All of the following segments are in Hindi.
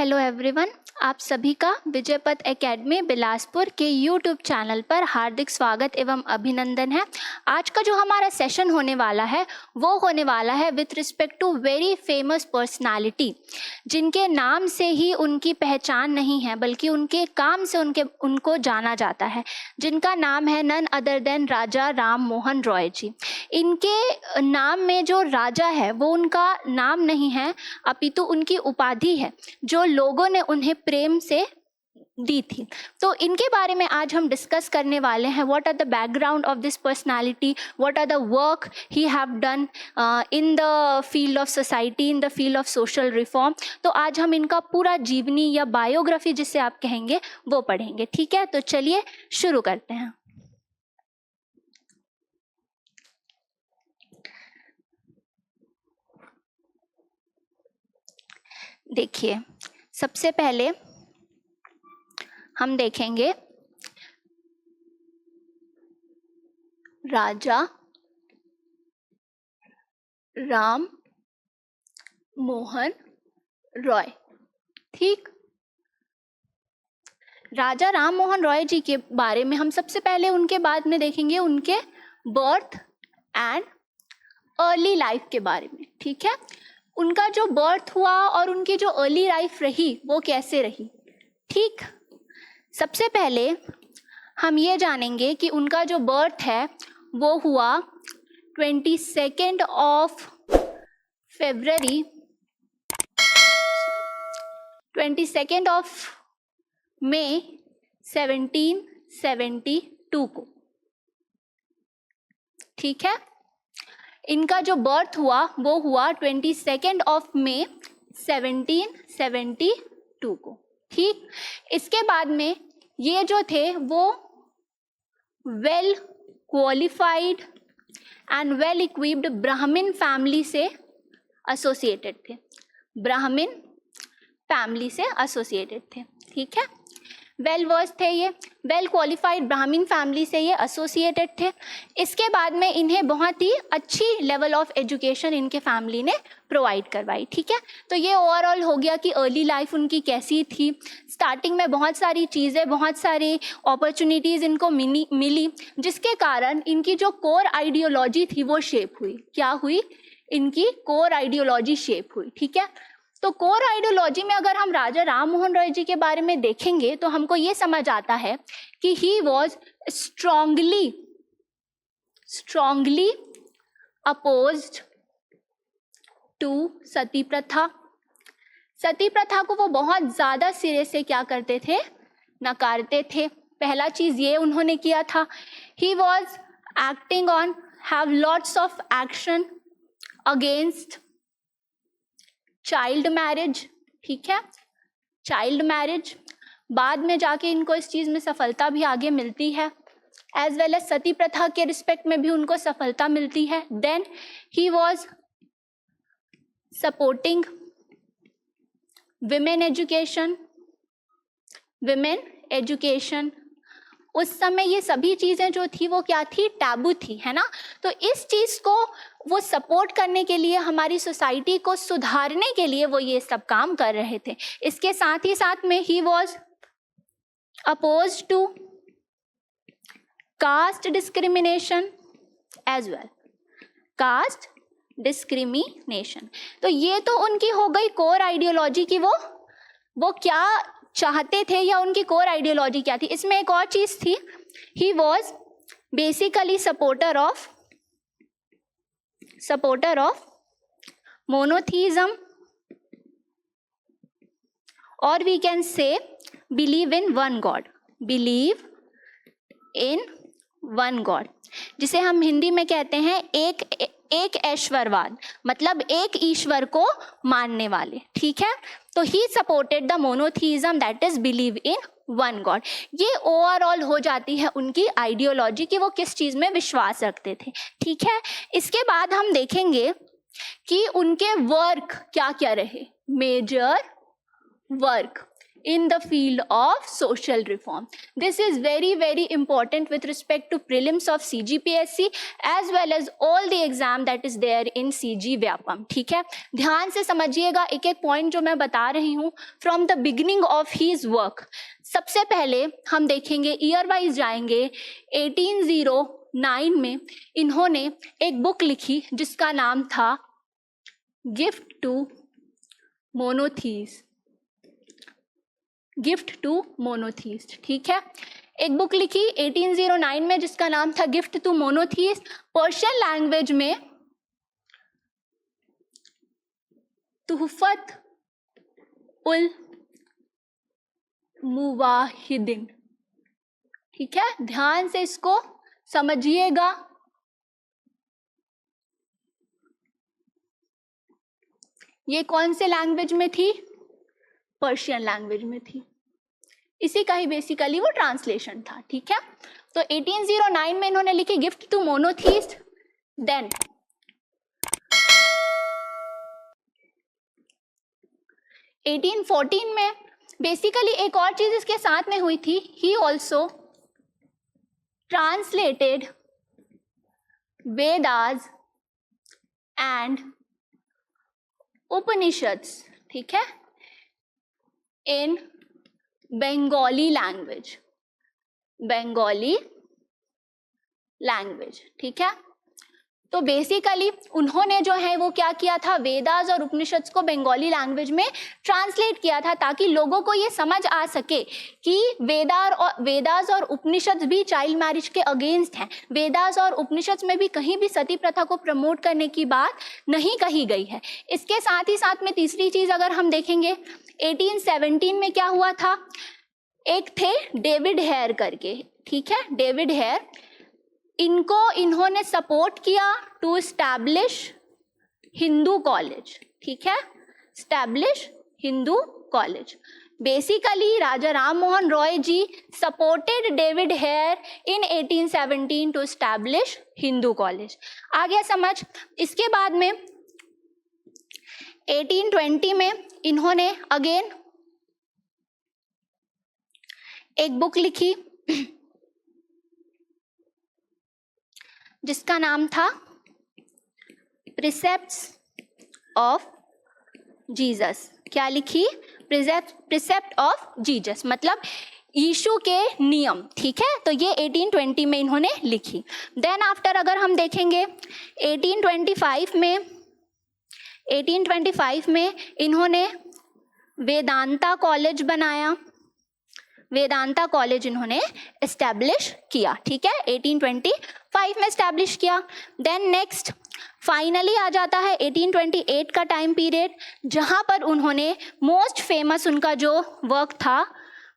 हेलो एवरीवन, आप सभी का विजयपथ एकेडमी बिलासपुर के यूट्यूब चैनल पर हार्दिक स्वागत एवं अभिनंदन है। आज का जो हमारा सेशन होने वाला है वो होने वाला है with respect to very famous personality, जिनके नाम से ही उनकी पहचान नहीं है बल्कि उनके काम से उनको जाना जाता है, जिनका नाम है none other than Raja Ram Mohan Roy जी। इनके नाम में जो राजा है वो उनका नाम नहीं है अपितु उनकी उपाधि है जो लोगों ने उन्हें प्रेम से दी थी। तो इनके बारे में आज हम डिस्कस करने वाले हैं। What are the background of this personality, what are the work he have done in the field of society, in the field of social reform. तो आज हम इनका पूरा जीवनी या बायोग्राफी जिसे आप कहेंगे वो पढ़ेंगे। ठीक है, तो चलिए शुरू करते हैं। देखिए, सबसे पहले हम देखेंगे राजा राम मोहन रॉय। ठीक, राजा राम मोहन रॉय जी के बारे में हम सबसे पहले उनके बाद में देखेंगे उनके बर्थ एंड अर्ली लाइफ के बारे में। ठीक है, उनका जो बर्थ हुआ और उनकी जो अर्ली लाइफ रही वो कैसे रही। ठीक, सबसे पहले हम ये जानेंगे कि उनका जो बर्थ है वो हुआ 22 ऑफ फरवरी 22 ऑफ मई 1772 को। ठीक है, इनका जो बर्थ हुआ वो हुआ 22 ऑफ मई 1772 को। ठीक, इसके बाद में ये जो थे वो well qualified and well equipped ब्राह्मण फैमिली से एसोसिएटेड थे। ब्राह्मण फैमिली से एसोसिएटेड थे। ठीक है, वेल वर्स थे, ये वेल क्वालिफाइड ब्राह्मण फैमिली से ये एसोसिएटेड थे। इसके बाद में इन्हें बहुत ही अच्छी लेवल ऑफ एजुकेशन इनके फैमिली ने प्रोवाइड करवाई। ठीक है, तो ये ओवरऑल हो गया कि अर्ली लाइफ उनकी कैसी थी। स्टार्टिंग में बहुत सारी चीज़ें, बहुत सारी अपॉर्चुनिटीज़ इनको मिली जिसके कारण इनकी जो कोर आइडियोलॉजी थी वो शेप हुई। क्या हुई? इनकी कोर आइडियोलॉजी शेप हुई। ठीक है, तो कोर आइडियोलॉजी में अगर हम राजा राम मोहन रॉय जी के बारे में देखेंगे तो हमको ये समझ आता है कि he was strongly opposed to sati प्रथा। सती प्रथा को वो बहुत ज़्यादा सिरे से क्या करते थे? नकारते थे। पहला चीज़ ये उन्होंने किया था, he was acting on, have lots of action against child marriage. ठीक है, चाइल्ड मैरिज, बाद में जाके इनको इस चीज़ में सफलता भी आगे मिलती है, एज वेल एज सती प्रथा के रिस्पेक्ट में भी उनको सफलता मिलती है। Then he was supporting women education. उस समय ये सभी चीज़ें जो थी वो क्या थी? टैबू थी, है ना। तो इस चीज़ को वो सपोर्ट करने के लिए, हमारी सोसाइटी को सुधारने के लिए वो ये सब काम कर रहे थे। इसके साथ ही साथ में he was opposed to caste discrimination as well, caste discrimination. तो ये तो उनकी हो गई कोर आइडियोलॉजी की वो क्या चाहते थे या उनकी कोर आइडियोलॉजी क्या थी। इसमें एक और चीज थी, he was basically supporter of monotheism, और we can say believe in one god, जिसे हम हिंदी में कहते हैं एक ऐश्वरवाद, मतलब एक ईश्वर को मानने वाले। ठीक है, तो he supported the monotheism, that is believe in one God. ये ओवरऑल हो जाती है उनकी आइडियोलॉजी कि वो किस चीज़ में विश्वास रखते थे। ठीक है, इसके बाद हम देखेंगे कि उनके वर्क क्या क्या रहे, major work. in the field of social reform. This is very, very important with respect to prelims of CGPSC as well as all the exam that is there in CG Vyapam. ठीक है, ध्यान से समझिएगा एक एक पॉइंट जो मैं बता रही हूँ from the beginning of his work. सबसे पहले हम देखेंगे ईयर वाइज जाएंगे. 1809 में इन्होंने एक बुक लिखी जिसका नाम था gift to monotheist. Gift to monotheist. ठीक है, एक बुक लिखी 1809 में जिसका नाम था gift to monotheist. Persian language में तुहफत उल मुवाहिदीन. ठीक है, ध्यान से इसको समझिएगा. ये कौन से लैंग्वेज में थी? पर्शियन लैंग्वेज में थी. इसी का ही बेसिकली वो ट्रांसलेशन था. ठीक है, तो 1809 में इन्होंने लिखी गिफ्ट टू मोनोथीस्ट. देन 1814 में बेसिकली एक और चीज इसके साथ में हुई थी. He also translated Vedas and Upanishads. ठीक है, इन बंगाली लैंग्वेज. बंगाली लैंग्वेज. ठीक है, तो बेसिकली उन्होंने जो है वो क्या किया था, वेदास और उपनिषद को बंगाली लैंग्वेज में ट्रांसलेट किया था ताकि लोगों को ये समझ आ सके कि वेदास और उपनिषद भी चाइल्ड मैरिज के अगेंस्ट हैं. वेदास और उपनिषद में भी कहीं भी सती प्रथा को प्रमोट करने की बात नहीं कही गई है. इसके साथ ही साथ में तीसरी चीज अगर हम देखेंगे 1817 में क्या हुआ था, एक थे डेविड हेयर करके. ठीक है, डेविड हेयर, इनको इन्होंने सपोर्ट किया टू एस्टैब्लिश हिंदू कॉलेज. ठीक है, establish Hindu college. Basically Raja Ram Mohan Roy ji supported David Hare in 1817 to establish Hindu college. आ गया समझ. इसके बाद में 1820 में इन्होंने अगेन एक बुक लिखी जिसका नाम था प्रिसेप्ट्स ऑफ जीसस. क्या लिखी? प्रिसेप्ट ऑफ जीसस, मतलब यीशु के नियम. ठीक है, तो ये 1820 में इन्होंने लिखी. देन आफ्टर अगर हम देखेंगे 1825 में इन्होंने वेदांता कॉलेज बनाया. वेदांता कॉलेज इन्होंने एस्टैब्लिश किया. ठीक है, 1825 में एस्टैब्लिश किया. देन नेक्स्ट फाइनली आ जाता है 1828 का टाइम पीरियड, जहां पर उन्होंने मोस्ट फेमस उनका जो वर्क था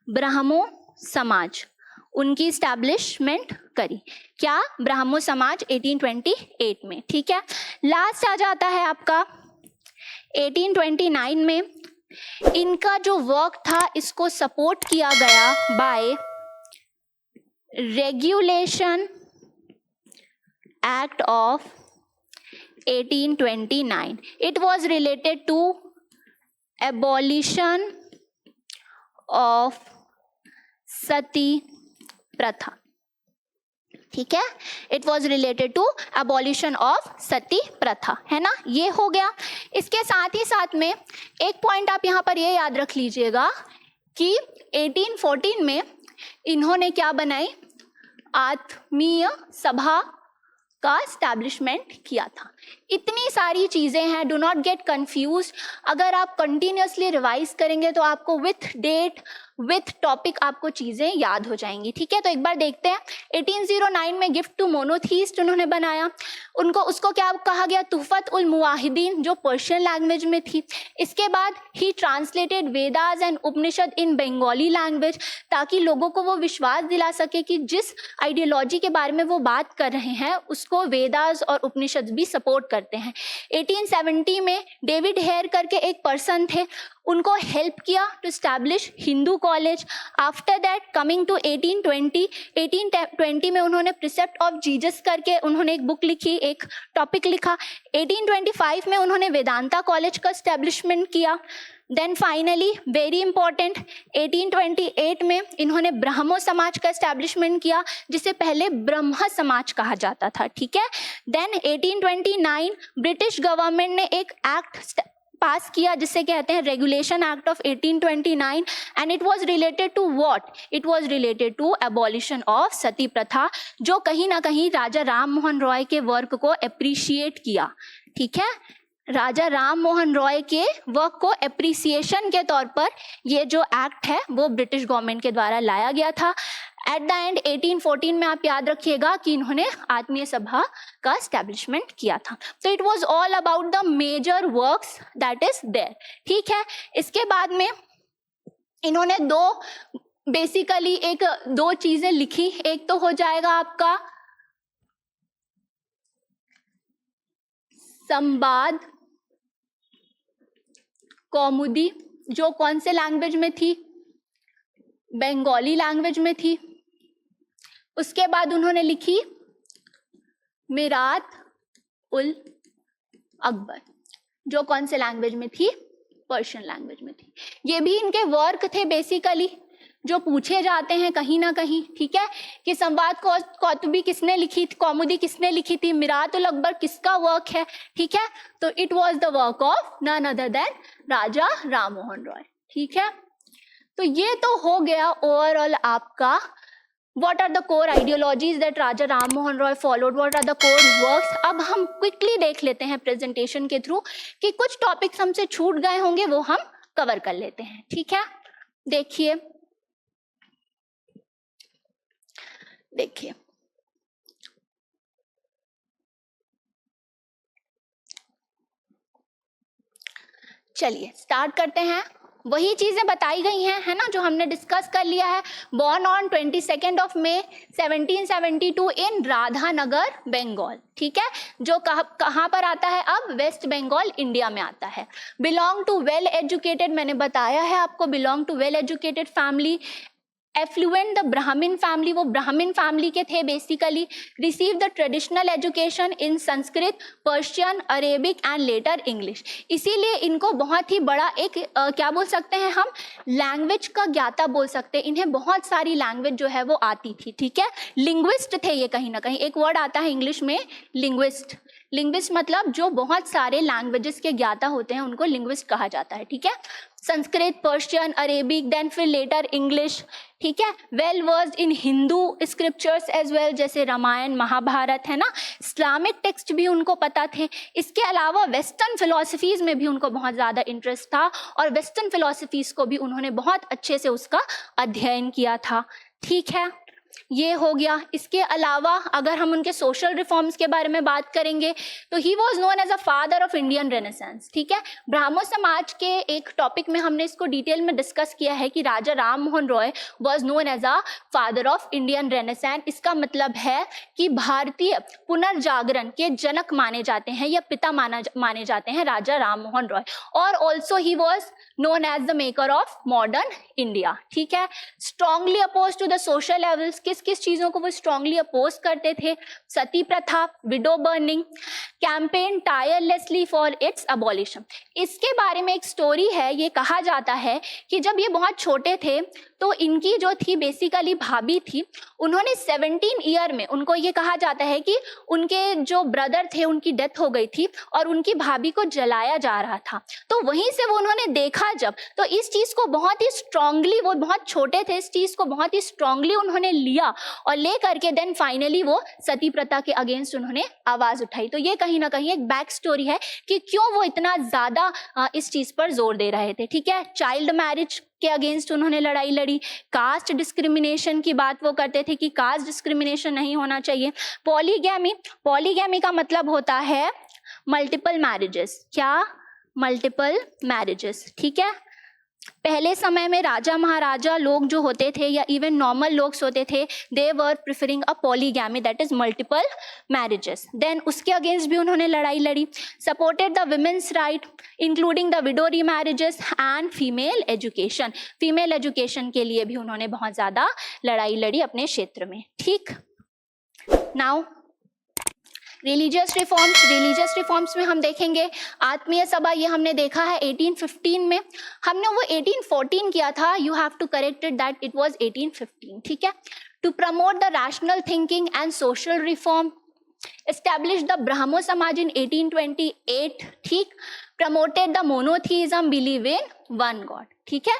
ब्राह्मो समाज, उनकी एस्टैब्लिशमेंट करी. क्या? ब्राह्मो समाज 1828 में. ठीक है, लास्ट आ जाता है आपका 1829 में. इनका जो वर्क था इसको सपोर्ट किया गया by regulation act of 1829. It was related to abolition of sati pratha. ठीक है, it was related to abolition of sati pratha, है ना. ये हो गया. इसके साथ ही साथ में एक पॉइंट आप यहाँ पर ये याद रख लीजिएगा कि 1814 में इन्होंने क्या बनाई, आत्मीय सभा का एस्टैब्लिशमेंट किया था. इतनी सारी चीजें हैं, डू नॉट गेट कंफ्यूज. अगर आप कंटिन्यूसली रिवाइज करेंगे तो आपको विथ डेट विथ टॉपिक आपको चीजें याद हो जाएंगी. ठीक है, तो एक बार देखते हैं. 1809 में गिफ्ट टू मोनोथीस्ट उन्होंने बनाया. उसको क्या कहा गया, तुहफत उल मुवाहिदीन, जो पर्शियन लैंग्वेज में थी. इसके बाद ही translated Vedas and Upanishad in Bengali language, ताकि लोगों को वो विश्वास दिला सके कि जिस आइडियोलॉजी के बारे में वो बात कर रहे हैं उसको वेदास और उपनिषद भी सपोर्ट करते हैं. 1870 में डेविड हेयर करके एक पर्सन थे, उनको हेल्प किया to establish Hindu College. After that coming to 1820 में उन्होंने प्रिसेप्ट ऑफ जीसस करके उन्होंने एक बुक लिखी, एक टॉपिक लिखा। 1825 में उन्होंने वेदांता कॉलेज का स्टैब्लिशमेंट किया। देन फाइनली वेरी इंपॉर्टेंट 1828 में इन्होंने ब्राह्मो समाज का एस्टैब्लिशमेंट किया, जिसे पहले ब्रह्म समाज कहा जाता था, ठीक है। देन 1829 ब्रिटिश गवर्नमेंट ने एक एक्ट पास किया जिसे कहते हैं regulation act of 1829 and it was related to what, it was related to abolition of sati pratha, जो कहीं ना कहीं राजा राम मोहन रॉय के वर्क को अप्रिशिएट किया, ठीक है। राजा राम मोहन रॉय के वर्क को एप्रिसिएशन के तौर पर ये जो एक्ट है वो ब्रिटिश गवर्नमेंट के द्वारा लाया गया था। एट द एंड 1814 में आप याद रखिएगा कि इन्होंने आत्मीय सभा का एस्टैब्लिशमेंट किया था। तो it was all about the major works that is there, ठीक है। इसके बाद में इन्होंने दो चीजें लिखी। एक तो हो जाएगा आपका संवाद कौमुदी, जो कौन से लैंग्वेज में थी, बंगाली लैंग्वेज में थी। उसके बाद उन्होंने लिखी मिरात उल अकबर, जो कौन से लैंग्वेज में थी, पर्शियन लैंग्वेज में थी। ये भी इनके वर्क थे बेसिकली जो पूछे जाते हैं कहीं ना कहीं, ठीक है, कि संवाद कौमुदी किसने लिखी थी, कौमुदी किसने लिखी थी, मिरात उल अकबर किसका वर्क है, ठीक है। तो it was the work of none other than Raja Ram Mohan Roy, ठीक है। तो ये तो हो गया ओवरऑल आपका what are the core ideologies that Raja Ram Mohan Roy followed, what are the core works। अब हम क्विकली देख लेते हैं प्रेजेंटेशन के थ्रू कि कुछ टॉपिक्स हमसे छूट गए होंगे, वो हम कवर कर लेते हैं, ठीक है। देखिए चलिए स्टार्ट करते हैं। वही चीजें बताई गई हैं, है ना, जो हमने डिस्कस कर लिया है। बॉर्न ऑन 22 मई 1772 इन राधानगर बंगाल, ठीक है, जो कहाँ पर आता है, अब वेस्ट बंगाल इंडिया में आता है। बिलोंग टू वेल एजुकेटेड, मैंने बताया है आपको, belong to well educated family. Affluent the Brahmin family, वो ब्राह्मण फैमिली के थे basically. Receive the traditional education in Sanskrit, Persian, Arabic and later English. इसीलिए इनको बहुत ही बड़ा एक क्या बोल सकते हैं हम, लैंग्वेज का ज्ञाता बोल सकते हैं। इन्हें बहुत सारी लैंग्वेज जो है वो आती थी, ठीक है। लिंग्विस्ट थे ये, कहीं ना कहीं एक वर्ड आता है इंग्लिश में लिंग्विस्ट। लिंग्विस्ट मतलब जो बहुत सारे लैंग्वेजेस के ज्ञाता होते हैं उनको लिंग्विस्ट कहा जाता है, ठीक है। संस्कृत, पर्शियन, अरेबिक, देन फिर लेटर इंग्लिश, ठीक है। Well versed in Hindu scriptures as well, जैसे रामायण, महाभारत, है ना। इस्लामिक टेक्स्ट भी उनको पता थे। इसके अलावा वेस्टर्न फिलोसफीज में भी उनको बहुत ज़्यादा इंटरेस्ट था और वेस्टर्न फिलोसफीज को भी उन्होंने बहुत अच्छे से उसका अध्ययन किया था, ठीक है। ये हो गया। इसके अलावा अगर हम उनके सोशल रिफॉर्म्स के बारे में बात करेंगे तो he was known as a father of Indian renaissance, ठीक है। ब्राह्मो समाज के एक टॉपिक में हमने इसको डिटेल में डिस्कस किया है कि Raja Ram Mohan Roy was known as a father of Indian renaissance. इसका मतलब है कि भारतीय पुनर्जागरण के जनक माने जाते हैं या पिता माने जाते हैं राजा राम मोहन रॉय। और also he was known as the maker of modern India, ठीक है। strongly opposed to the social levels, किस किस चीजों को वो strongly oppose करते थे, सती प्रथा, window burning, campaign tirelessly for its abolition। इसके बारे में एक स्टोरी है। ये कहा जाता है कि जब ये बहुत छोटे थे तो इनकी जो थी बेसिकली भाभी थी, उन्होंने 17 ईयर में, उनको ये कहा जाता है कि उनके जो ब्रदर थे उनकी डेथ हो गई थी और उनकी भाभी को जलाया जा रहा था। तो वहीं से वो उन्होंने देखा जब, तो इस चीज को बहुत ही स्ट्रांगली, वो बहुत छोटे थे, इस चीज को बहुत ही स्ट्रांगली उन्होंने लिया और ले करके देन फाइनली वो सती प्रथा के अगेंस्ट उन्होंने आवाज उठाई। तो ये कहीं ना कहीं एक बैक स्टोरी है कि क्यों वो इतना ज्यादा इस चीज पर जोर दे रहे थे, ठीक है। चाइल्ड मैरिज के अगेंस्ट उन्होंने लड़ाई लड़ी। कास्ट डिस्क्रिमिनेशन की बात वो करते थे कि कास्ट डिस्क्रिमिनेशन नहीं होना चाहिए। पॉलीगैमी, पॉलीगैमी का मतलब होता है मल्टीपल मैरिजेस, क्या, मल्टीपल मैरिजेस, ठीक है। पहले समय में राजा महाराजा लोग जो होते थे या इवन नॉर्मल लोग होते थे, they were preferring a polygamy, that is multiple marriages. Then उसके अगेंस्ट भी उन्होंने लड़ाई लड़ी। Supported the women's right including the widow remarriages and female education. Female education के लिए भी उन्होंने बहुत ज़्यादा लड़ाई लड़ी अपने क्षेत्र में। ठीक, नाउ रिलीजियस रिफॉर्म्स में हम देखेंगे आत्मीय सभा, ये हमने देखा है 1815 में। हमने वो 1814 किया था, you have to correct it that it was 1815, ठीक है। To promote the rational thinking and social reform, establish the Brahmo Samaj in 1828, ठीक। Promoted the monotheism, believe in one God, ठीक है,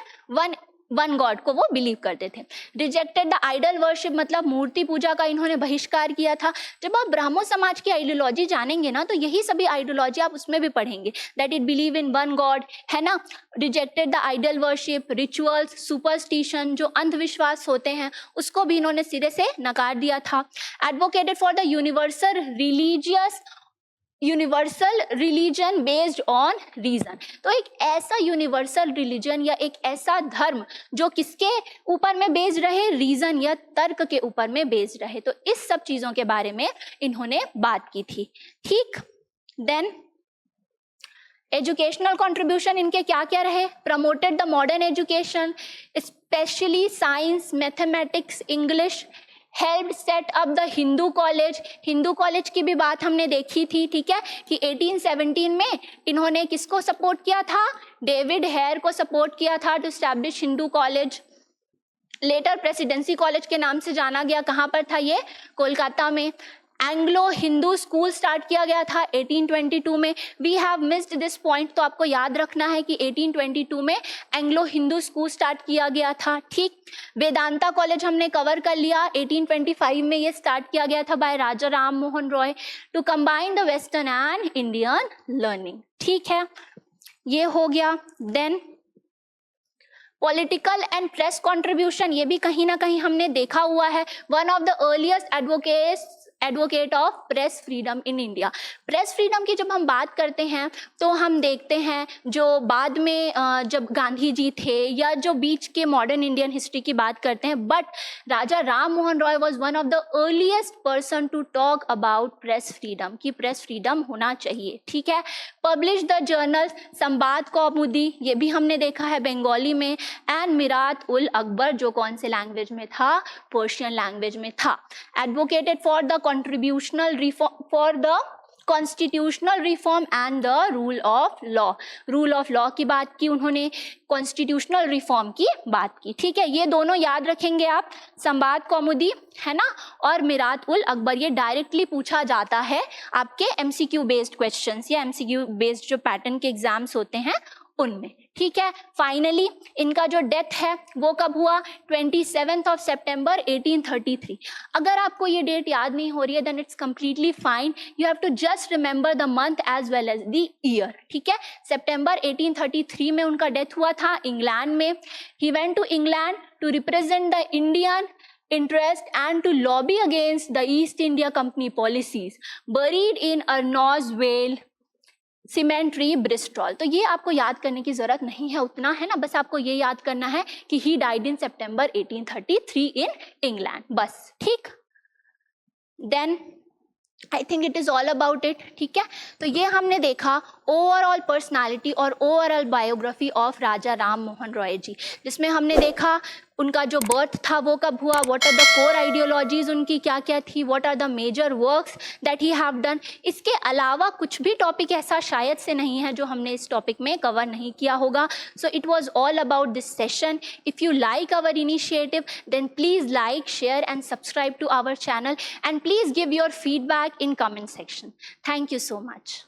वन गॉड को वो बिलीव करते थे। रिजेक्टेड द आइडल वर्शिप, मतलब मूर्ति पूजा का इन्होंने बहिष्कार किया था। जब आप ब्राह्मो समाज की आइडियोलॉजी जानेंगे ना, तो यही सभी आइडियोलॉजी आप उसमें भी पढ़ेंगे, that it believe in one God, है ना। Rejected the idol worship, rituals, superstition, जो अंधविश्वास होते हैं उसको भी इन्होंने सिरे से नकार दिया था। Advocated for the universal religion based on reason, तो एक ऐसा यूनिवर्सल रिलीजन या एक ऐसा धर्म जो किसके ऊपर में बेस्ड रहे, रीजन या तर्क के ऊपर में बेस्ड रहे। तो इस सब चीजों के बारे में इन्होंने बात की थी, ठीक। देन एजुकेशनल कंट्रीब्यूशन इनके क्या क्या रहे? Promoted the modern education, specially science, mathematics, English. Help set up the Hindu college की भी बात हमने देखी थी, ठीक है, कि 1817 में इन्होंने किसको सपोर्ट किया था? डेविड हेयर को सपोर्ट किया था to establish Hindu College. Later Presidency College के नाम से जाना गया, कहाँ पर था ये? कोलकाता में। एंग्लो हिंदू स्कूल स्टार्ट किया गया था 1822 में। We have missed this point, तो आपको याद रखना है कि 1822 में एंग्लो हिंदू स्कूल स्टार्ट किया गया था, ठीक। वेदांता कॉलेज हमने कवर कर लिया, 1825 में ये स्टार्ट किया गया था by Raja Ram Mohan Roy to combine the western and Indian learning, ठीक है, ये हो गया। Then political and press contribution, ये भी कहीं ना कहीं हमने देखा हुआ है। One of the earliest advocate of press freedom in India. Press freedom की जब हम बात करते हैं तो हम देखते हैं जो बाद में जब गांधी जी थे या जो बीच के मॉडर्न इंडियन हिस्ट्री की बात करते हैं, but Raja Ram Mohan Roy was one of the earliest person to talk about press freedom, कि प्रेस फ्रीडम होना चाहिए, ठीक है। पब्लिश द जर्नल संवाद कौमुदी, ये भी हमने देखा है बंगाली में। एंड मिरात उल अकबर, जो कौन से लैंग्वेज में था? पर्शियन लैंग्वेज में था। Advocated for the contributional reform for the constitutional reform and the rule of law की बात की उन्होंने, कॉन्स्टिट्यूशनल रिफॉर्म की बात की, ठीक है। ये दोनों याद रखेंगे आप, संवाद कौमुदी, है ना, और मिरात उल अकबर। ये डायरेक्टली पूछा जाता है आपके एमसीक्यू बेस्ड क्वेश्चंस या एमसीक्यू बेस्ड जो पैटर्न के एग्जाम्स होते हैं उनमें, ठीक है। फाइनली इनका जो डेथ है वो कब हुआ? 27 सितंबर 1833। अगर आपको ये डेट याद नहीं हो रही है then it's completely fine, you have to just remember the month as well as the year, ठीक है। सितंबर 1833 में उनका डेथ हुआ था इंग्लैंड में। He went to England to represent the Indian interest and to lobby against the East India Company policies, buried in Arnos Vale Cemetery, Bristol। तो ये आपको याद करने की जरूरत नहीं है उतना, है ना, बस आपको ये याद करना है कि he died in September 1833 in England, बस, ठीक। Then I think it is all about it, ठीक है। तो ये हमने देखा ओवरऑल पर्सनालिटी और ओवरऑल बायोग्राफी ऑफ राजा राम मोहन रॉय जी, जिसमें हमने देखा उनका जो बर्थ था वो कब हुआ, what are the core ideologies उनकी क्या क्या थी, what are the major works that he have done. इसके अलावा कुछ भी टॉपिक ऐसा शायद से नहीं है जो हमने इस टॉपिक में कवर नहीं किया होगा। So it was all about this session. If you like our initiative then please like, share and subscribe to our channel, and please give your feedback in comment section. Thank you so much.